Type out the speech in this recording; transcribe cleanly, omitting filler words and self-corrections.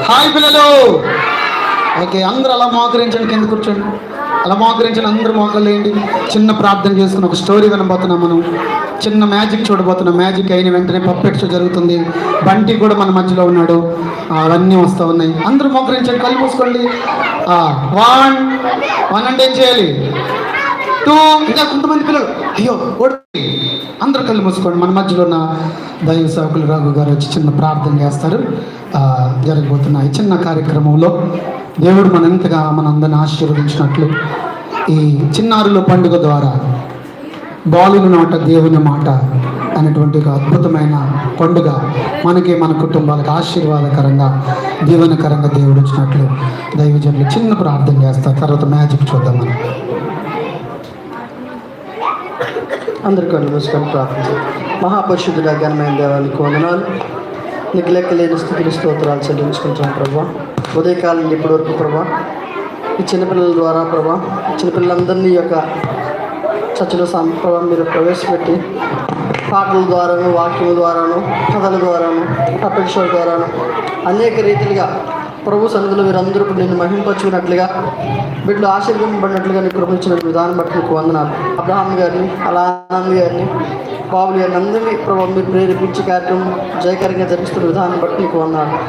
Hi పిల్లలు. Okay, అందరూ అలా మోకరించండి, కింద కూర్చోండి. అలా మోకరించండి, అందరూ మోకలేండి. చిన్న ప్రార్థన చేసుకుని ఒక స్టోరీ వినబోతున్నాం. మనం చిన్న మ్యాజిక్ చూడబోతున్నాం. మ్యాజిక్ అయిన వెంటనే పప్పెట్ షో జరుగుతుంది. బంటి కూడా మన మధ్యలో ఉన్నాడు. అవన్నీ వస్తూ ఉన్నాయి. అందరూ మోకరించండి, కళ్ళు మూసుకోండి. వన్ అంటే ఏం చేయాలి? 2. ఇంకా కొంతమంది పిల్లలు అయ్యో ఓడి. అందరూ కళ్ళు మూసుకోండి. మన మధ్యలో ఉన్న దైవ సేవకులు రాఘు గారు వచ్చి చిన్న ప్రార్థన చేస్తారు. జరగబోతున్న ఈ చిన్న కార్యక్రమంలో దేవుడు మనంతగా మనందరిని ఆశీర్వదించినట్లు ఈ చిన్నారుల పండుగ ద్వారా బాలుని మాట దేవుని మాట అనేటువంటి ఒక అద్భుతమైన పండుగ మనకి మన కుటుంబాలకు ఆశీర్వాదకరంగా దీవెనకరంగా దేవుడు ఇచ్చినట్లు దైవజనులు చిన్న ప్రార్థన చేస్తారు. తర్వాత మ్యాజిక్ చూద్దాం. మనం అందరికీ నమస్కారం. ప్రార్థించారు. మహాపరిశుద్ధుడ ఘనమైన దేవానికి వందనాలు. నీకు లెక్కలేని స్థితిని స్తోత్రాలు చెల్లించుకుంటున్నాం ప్రభా. ఉదయకాలం ఇప్పటివరకు ప్రభా ఈ చిన్నపిల్లల ద్వారా ప్రభా చిన్నపిల్లలందరినీ యొక్క చర్చల ప్రభావం మీరు ప్రవేశపెట్టి పాటల ద్వారాను, వాక్యం ద్వారాను, కథల ద్వారాను, పప్పెట్ షో ద్వారాను అనేక రీతిలుగా ప్రభు సన్నిధిలో వీరందరూ నిన్ను మహింపచ్చుకున్నట్లుగా వీళ్ళు ఆశీర్వదింపబడినట్లుగా నీకు కృపించిన విధానం బట్టి నీకు వందనాలు. అబ్రహాం గారిని, అలా ఆనంద్ గారిని, బాబులు గారిని అందరినీ ప్రభావం మీరు ప్రేరేపించి కార్యక్రమం జయకరంగా జరిపిస్తున్న విధానం బట్టి నీకు వందనాలు.